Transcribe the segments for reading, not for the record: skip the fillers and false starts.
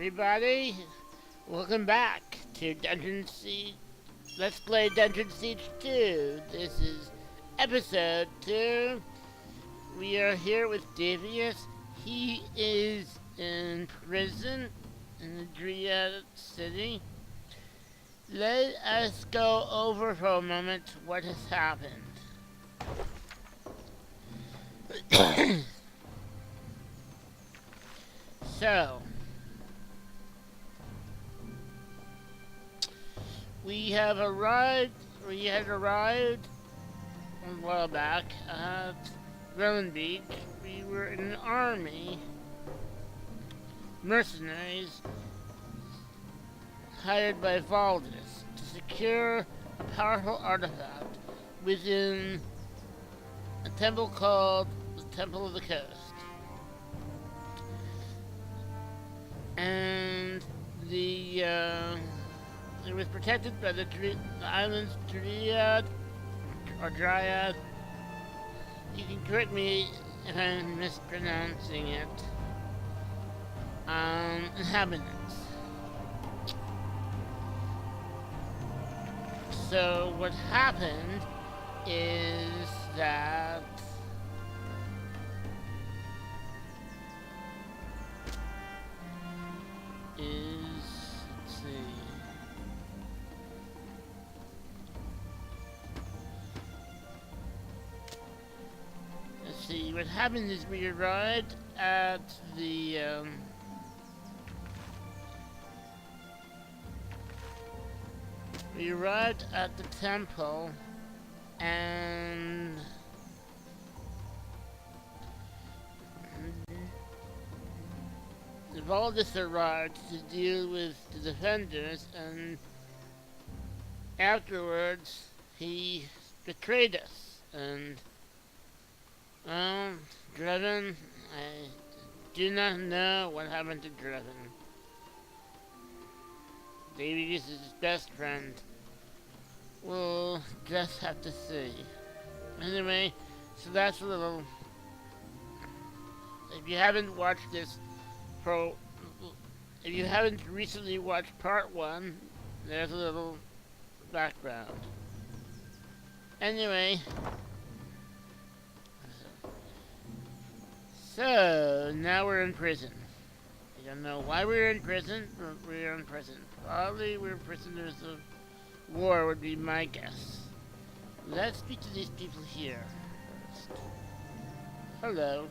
everybody, welcome back to Let's Play Dungeon Siege 2. This is episode 2. We are here with Matthias. He is in prison in the Dyrads city. Let us go over for a moment what has happened. So, we had arrived a while back at Rowan Beach. We were an army, mercenaries, hired by Valdis to secure a powerful artifact within a temple called the Temple of the Coast. And it was protected by the island's Dryad. You can correct me if I'm mispronouncing it. Inhabitants. So what happened is that what happened is we arrived at the temple, and Valdis arrived to deal with the defenders, and afterwards he betrayed us. And Driven, I do not know what happened to Driven. Davey is his best friend. We'll just have to see. Anyway, so that's a little... If you haven't watched this if you haven't recently watched part 1, there's a little background. Anyway, so now we're in prison. I don't know why we're in prison, but we're in prison. Probably we're prisoners of war would be my guess. Let's speak to these people here first. Hello.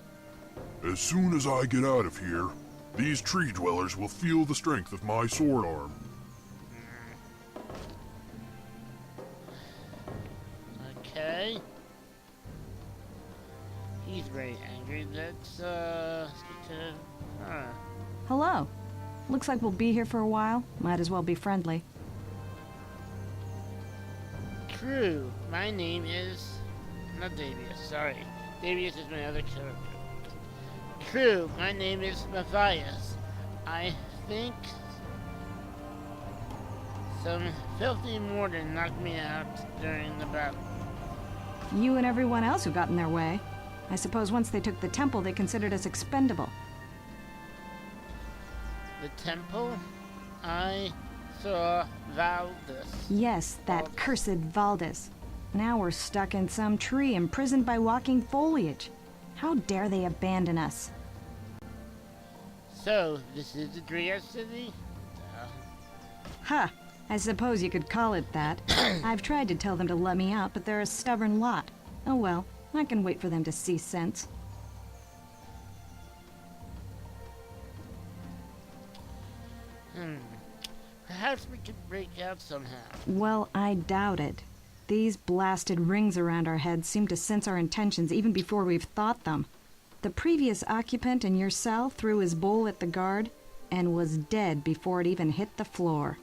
As soon as I get out of here, these tree dwellers will feel the strength of my sword arm. Okay. He's very angry. Let's speak to her. Hello. Looks like we'll be here for a while. Might as well be friendly. True. My name is... Not Davius, sorry. Davius is my other character. True. My name is Matthias. I think some filthy Morden knocked me out during the battle. You and everyone else who got in their way. I suppose once they took the temple, they considered us expendable. The temple? I saw Valdis. Yes, that cursed Valdis. Now we're stuck in some tree, imprisoned by walking foliage. How dare they abandon us? So, this is the Dyrads city? Huh. I suppose you could call it that. I've tried to tell them to let me out, but they're a stubborn lot. Oh well, I can wait for them to see sense. Perhaps we could break out somehow. Well, I doubt it. These blasted rings around our heads seem to sense our intentions even before we've thought them. The previous occupant in your cell threw his bowl at the guard and was dead before it even hit the floor.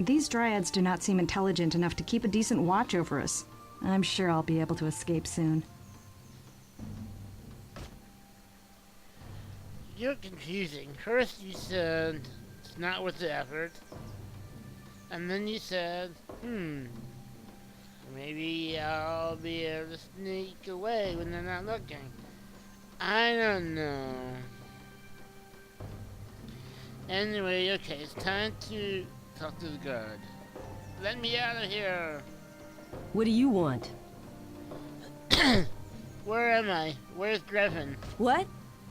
These Dryads do not seem intelligent enough to keep a decent watch over us. I'm sure I'll be able to escape soon. You're confusing. First you said it's not worth the effort. And then you said, I Maybe I'll be able to sneak away when they're not looking. I don't know. Anyway, okay, it's time to talk to the guard. Let me out of here. What do you want? Where am I? Where's Grevin? What?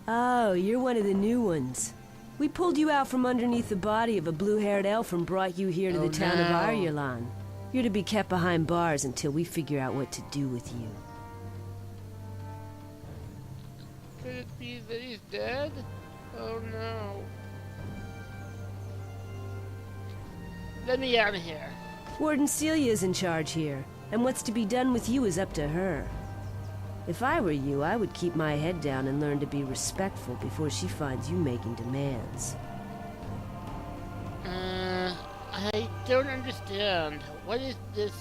Oh, you're one of the new ones. We pulled you out from underneath the body of a blue-haired elf and brought you here to the town of Ireland. You're to be kept behind bars until we figure out what to do with you. Could it be that he's dead? Oh no. Let me out of here. Warden Celia's in charge here, and what's to be done with you is up to her. If I were you, I would keep my head down and learn to be respectful before she finds you making demands. I don't understand. What is this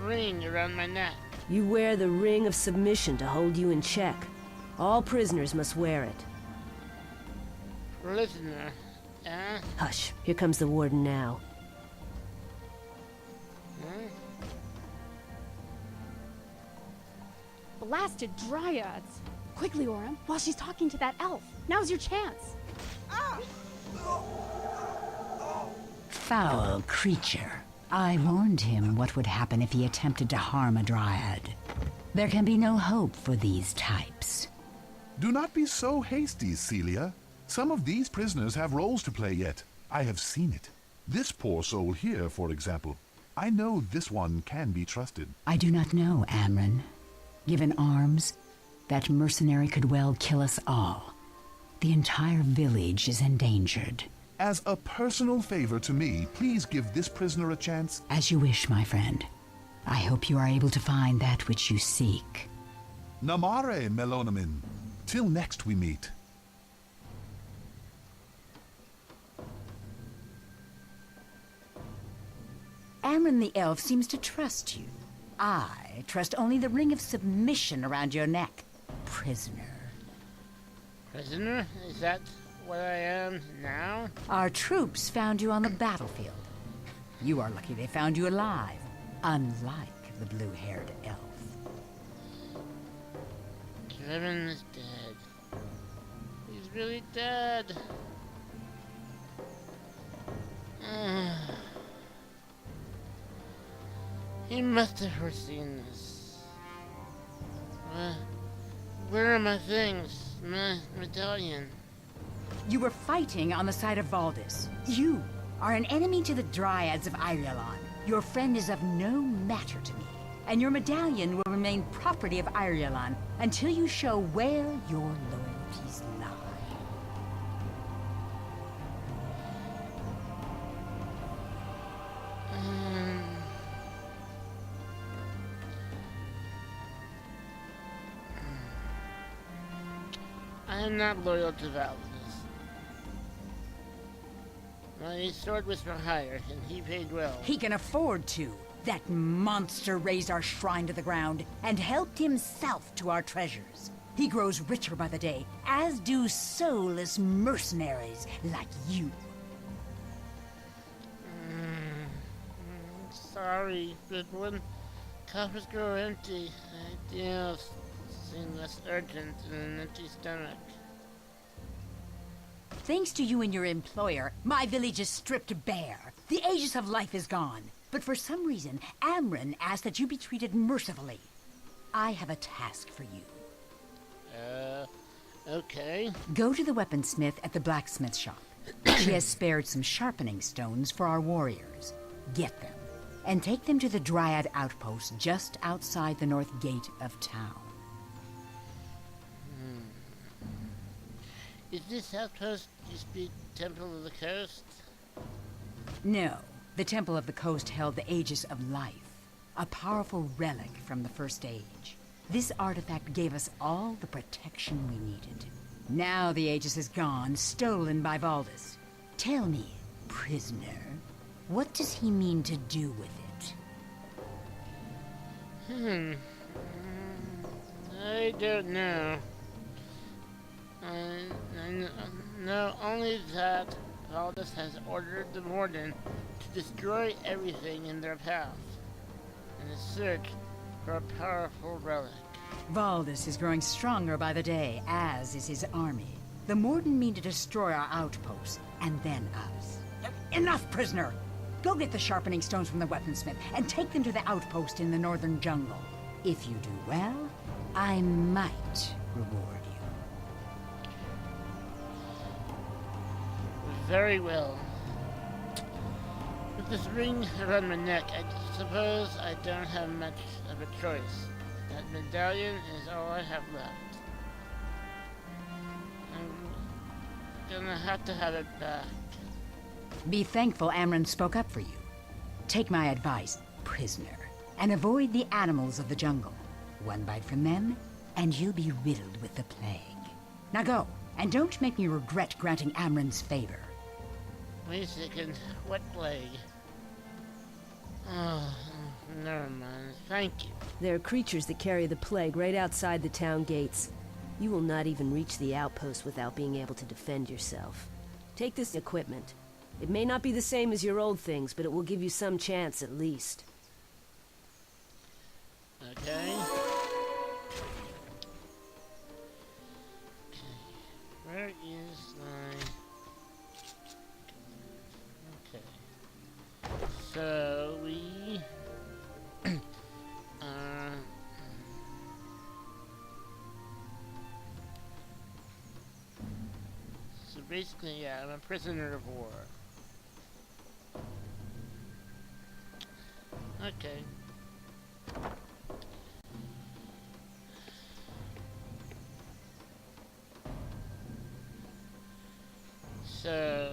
ring around my neck? You wear the ring of submission to hold you in check. All prisoners must wear it. Prisoner, Hush, here comes the warden now. Blasted Dryads! Quickly, Orem, while she's talking to that elf. Now's your chance. Foul creature. I warned him what would happen if he attempted to harm a Dryad. There can be no hope for these types. Do not be so hasty, Celia. Some of these prisoners have roles to play yet. I have seen it. This poor soul here, for example. I know this one can be trusted. I do not know, Amryn. Given arms, that mercenary could well kill us all. The entire village is endangered. As a personal favor to me, please give this prisoner a chance. As you wish, my friend. I hope you are able to find that which you seek. Namare, Melonamin. Till next we meet. Amryn the elf seems to trust you. I trust only the ring of submission around your neck, prisoner. Prisoner? Is that what I am now? Our troops found you on the battlefield. You are lucky they found you alive, unlike the blue-haired elf. Grevin is dead. He's really dead. He must have foreseen this. Where are my things? My medallion? You were fighting on the side of Valdis. You are an enemy to the Dryads of Ireland. Your friend is of no matter to me, and your medallion will remain property of Ireland until you show where your loyalties lie. I am not loyal to Valdis. My sword was for hire, and he paid well. He can afford to. That monster raised our shrine to the ground and helped himself to our treasures. He grows richer by the day, as do soulless mercenaries like you. Sorry, but when coffers grow empty, ideas seem less urgent than an empty stomach. Thanks to you and your employer, my village is stripped bare. The Aegis of life is gone. But for some reason, Amryn asked that you be treated mercifully. I have a task for you. Okay. Go to the weaponsmith at the blacksmith shop. She has spared some sharpening stones for our warriors. Get them, and take them to the Dryad outpost just outside the north gate of town. Is this outpost you speak Temple of the Coast? No, the Temple of the Coast held the Aegis of Life, a powerful relic from the First Age. This artifact gave us all the protection we needed. Now the Aegis is gone, stolen by Valdis. Tell me, prisoner, what does he mean to do with it? I don't know. I know only that Valdis has ordered the Warden to destroy everything in their path. in a search for a powerful relic. Valdis is growing stronger by the day, as is his army. The Morden mean to destroy our outposts, and then us. Enough, prisoner! Go get the sharpening stones from the weaponsmith, and take them to the outpost in the northern jungle. If you do well, I might reward you. Very well. With this ring around my neck, I suppose I don't have much of a choice. That medallion is all I have left. I'm gonna have to have it back. Be thankful Amron spoke up for you. Take my advice, prisoner, and avoid the animals of the jungle. One bite from them, and you'll be riddled with the plague. Now go, and don't make me regret granting Amron's favor. Wait a second. What plague? Oh, never mind. Thank you. There are creatures that carry the plague right outside the town gates. You will not even reach the outpost without being able to defend yourself. Take this equipment. It may not be the same as your old things, but it will give you some chance at least. Okay. Where is my... Okay. So we... So basically, yeah, I'm a prisoner of war. Okay. So,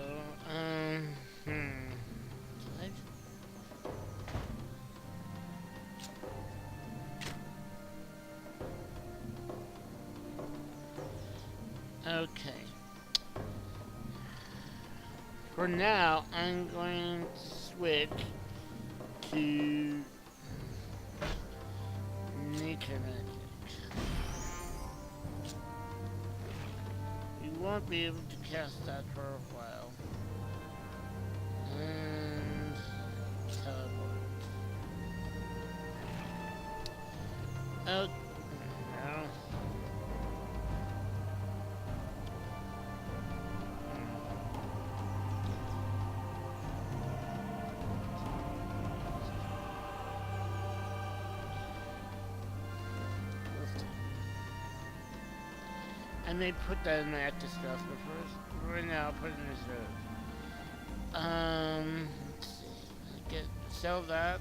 okay. For now, I'm going to switch to nature magic. We won't be able to cast that for a while. And teleport. Oh, no. I may put that in my active stuff, but first, right now, I'll put it in reserve. Let's see. Sell that.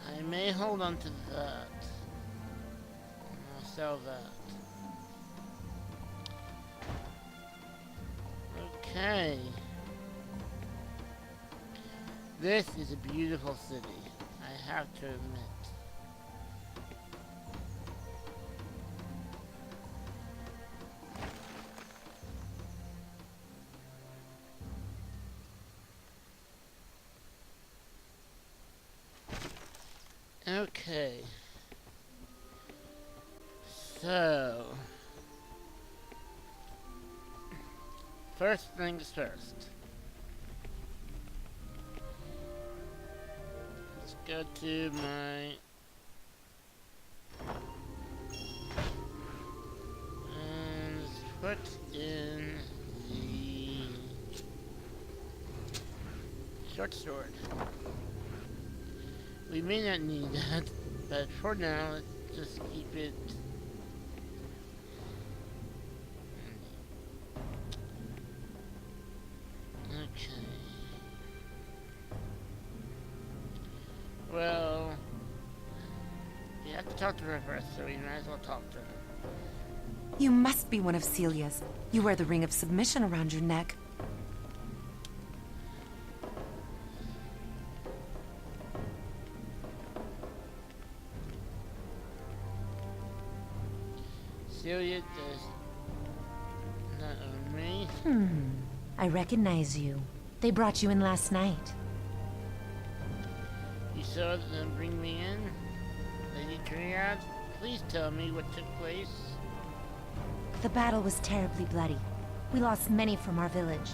I may hold on to that. I'll sell that. Okay. This is a beautiful city, I have to admit. Okay. So, first things first. Let's go to my and let's put in the short sword. We may not need that, but for now, let's just keep it. Okay. Well, we have to talk to her first, so we might as well talk to her. You must be one of Celia's. You wear the ring of submission around your neck. Celia does not own me. I recognize you. They brought you in last night. You saw them bring me in? Lady Dyrads, please tell me what took place. The battle was terribly bloody. We lost many from our village.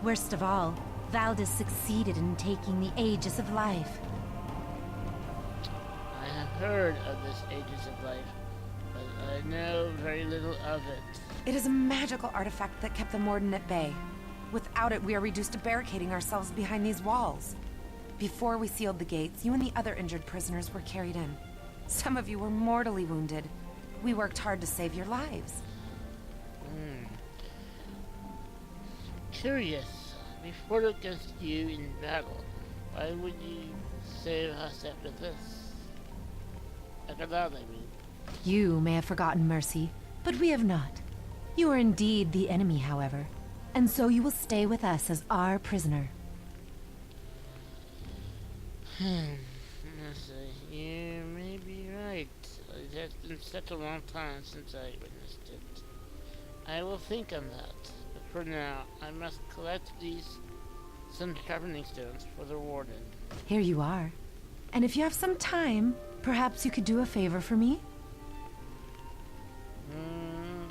Worst of all, Valdis succeeded in taking the Aegis of Life. heard of this Aegis of Life, but I know very little of it. It is a magical artifact that kept the Morden at bay. Without it, we are reduced to barricading ourselves behind these walls. Before we sealed the gates, you and the other injured prisoners were carried in. Some of you were mortally wounded. We worked hard to save your lives. Curious. We fought against you in battle. Why would you save us after this? After that, I mean. You may have forgotten mercy, but we have not. You are indeed the enemy, however, and so you will stay with us as our prisoner. Let's see. You may be right. It has been such a long time since I witnessed it. I will think on that. But for now, I must collect some sharpening stones for the warden. Here you are. And if you have some time, perhaps you could do a favor for me?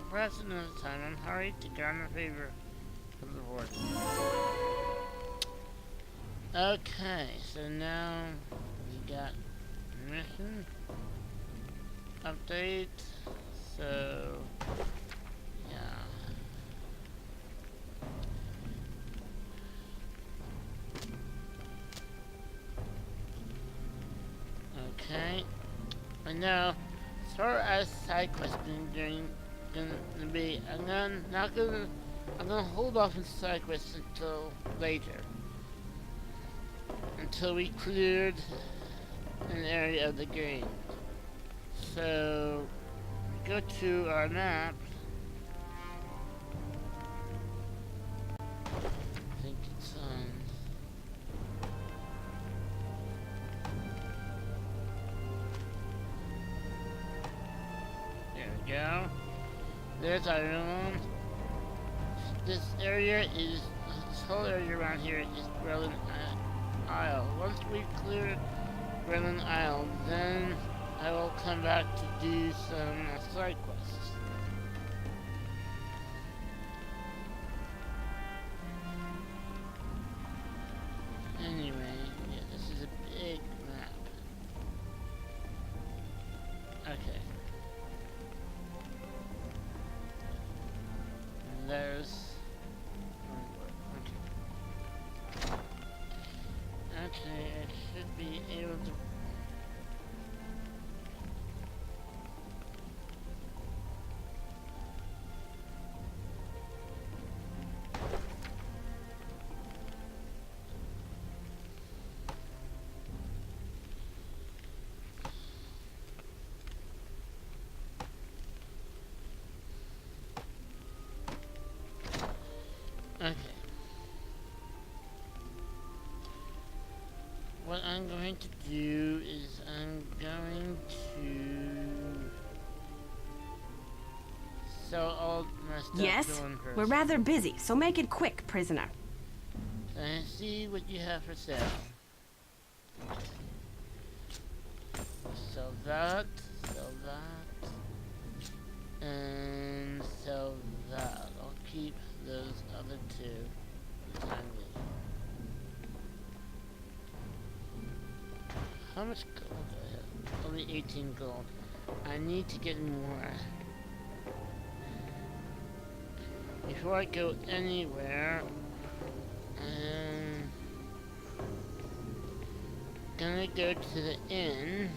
Perhaps another time. I'm hurried to garner favor from the warden. Okay, so now we got mission update. So yeah. Okay. And now, as far as side questing gonna be, I'm gonna hold off on side quests until later. Until we cleared an area of the game. So, go to our map. I think it's on. There we go. There's our room. This area is, this whole area around here is Grelin Isle. Once we've cleared Grelin Isle, then I will come back to do some side quests. Anyway, yeah, this is a big map. Okay. And there's... Okay, I should be able to... Okay. What I'm going to do is I'm going to sell all my stuff Yes, to one person. we're rather busy, so make it quick, prisoner. I see what you have for sale. Sell that, and sell that. I'll keep those other two for the time being. How much gold do I have? Only 18 gold. I need to get more. Before I go anywhere, I'm gonna go to the inn.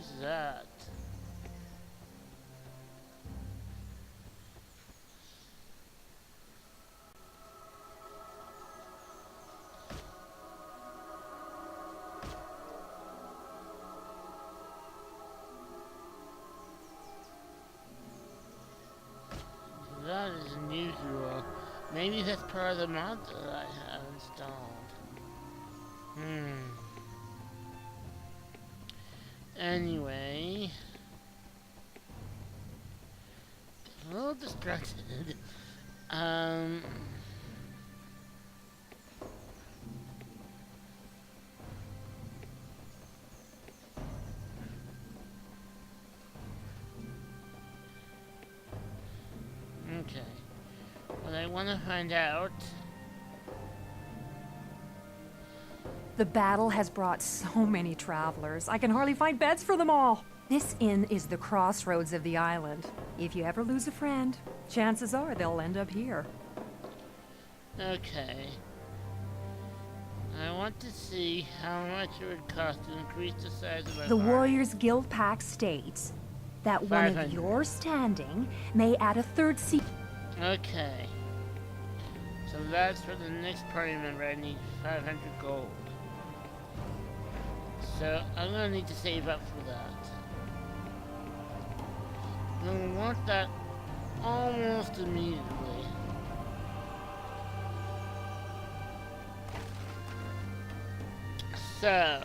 use that. That is unusual. Maybe that's part of the mod that I have installed. Anyway. A little distracted. Okay. What I want to find out. The battle has brought so many travelers. I can hardly find beds for them all. This inn is the crossroads of the island. If you ever lose a friend, chances are they'll end up here. Okay. I want to see how much it would cost to increase the size of my The party. Warriors Guild Pact states that one of 500. your standing may add a third seat. Okay. So that's for the next party member. I need 500 gold. So I'm gonna need to save up for that. I'm gonna want that almost immediately. So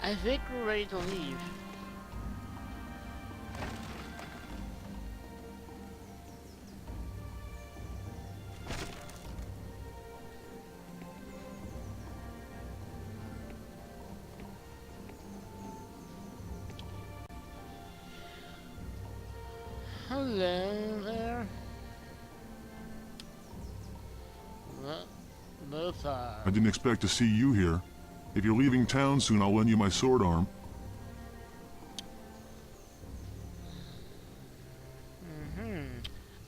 I think we're ready to leave. Hello there. Lothar. I didn't expect to see you here. If you're leaving town soon, I'll lend you my sword arm.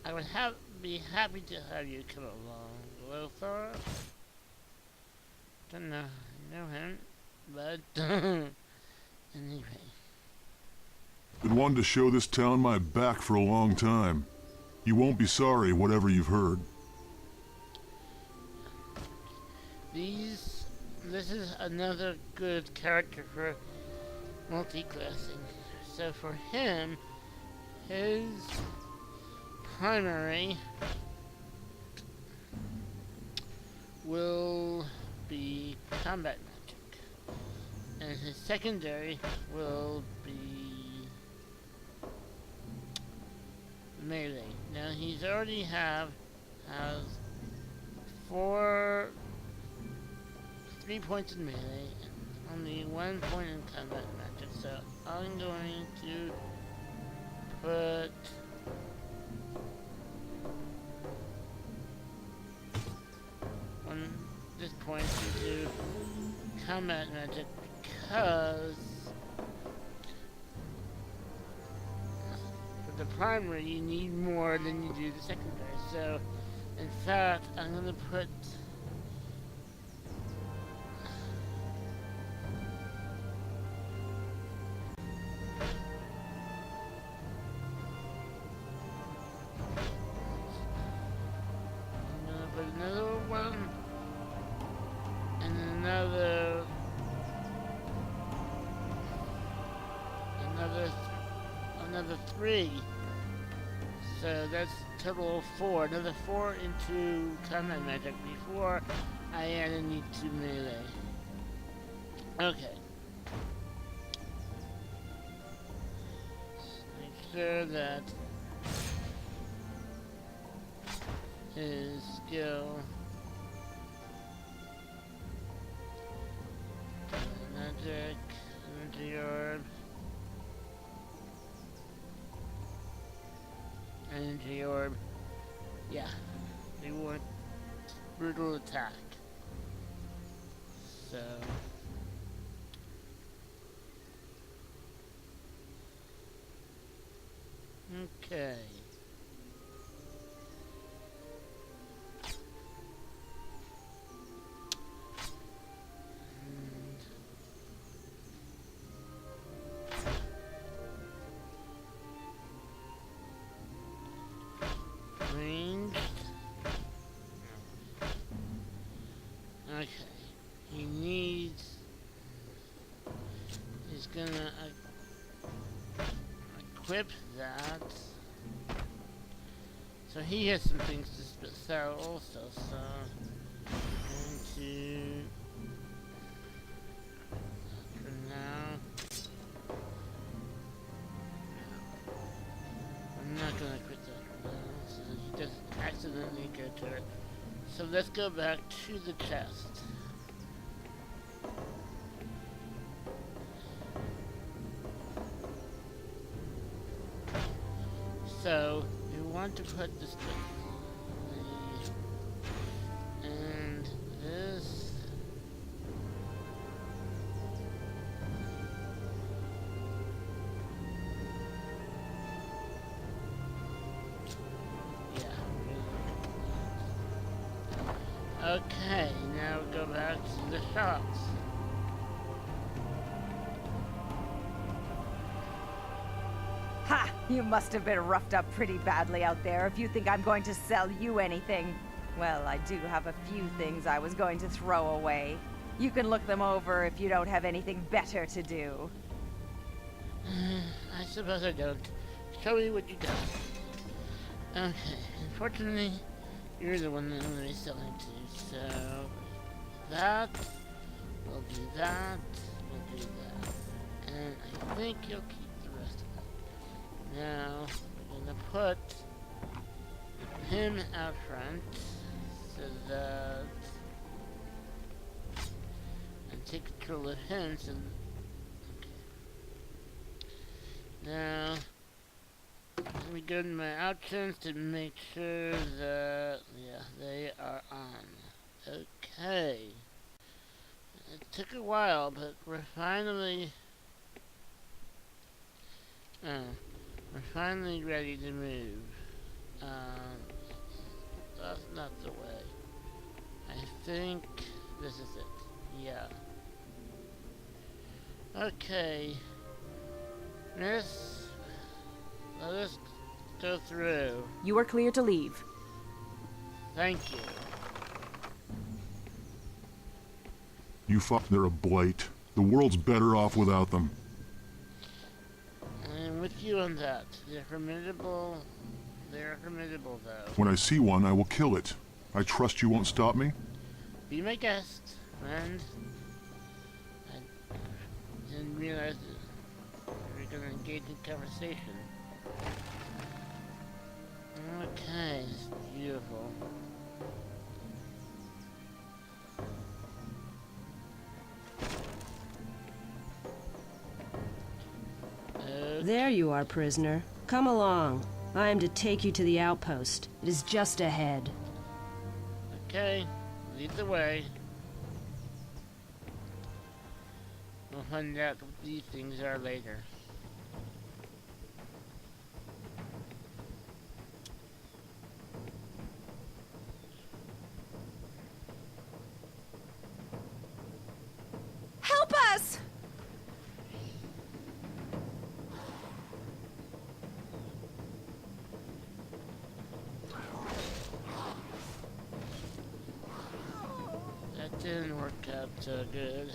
I would be happy to have you come along, Lothar. Don't know him, but anyway. Been wanting to show this town my back for a long time. You won't be sorry, whatever you've heard. This is another good character for multi-classing. So for him, his primary will be combat magic, and his secondary will be melee. Now he's already has 3 points in melee and only 1 point in combat magic. So I'm going to put this point into combat magic because for the primary you need more than you do the secondary. So in fact I'm gonna put another one and another 3. So that's total of 4. Another 4 into combat magic before I add any to melee. Okay. Make sure that his skill magic, energy orb, energy orb, yeah, they want brutal attack, so okay. ranged. Okay. He needs... He's gonna equip that. So he has some things to sell also, so... I'm going to... For now... I'm not gonna quit that for now, so that he doesn't accidentally go to it. So let's go back to the chest. So, we want to put this and this. Yeah. Okay, now we go back to the shops. Ha! You must have been roughed up pretty badly out there if you think I'm going to sell you anything. Well, I do have a few things I was going to throw away. You can look them over if you don't have anything better to do. I suppose I don't. Show me what you got. Okay, unfortunately, you're the one that I'm going to be selling to, so... That, we'll do that, we'll do that. And I think you'll keep the rest of it. Now, we're going to put him out front, so that... And take control of him, so... Now, let me go to my options to make sure that, yeah, they are on. Okay. It took a while, but we're finally ready to move. That's not the way. I think this is it. Yeah. Okay. Miss, let us go through. You are clear to leave. Thank you. You fuck, they're a blight. The world's better off without them. I'm with you on that. They're formidable. They're formidable, though. When I see one, I will kill it. I trust you won't stop me? Be my guest, friend. I didn't realize that we were going to engage in conversation. Okay, it's beautiful. There you are, prisoner. Come along. I am to take you to the outpost. It is just ahead. Okay, lead the way. We'll find out what these things are later. Help us! That didn't work out so good.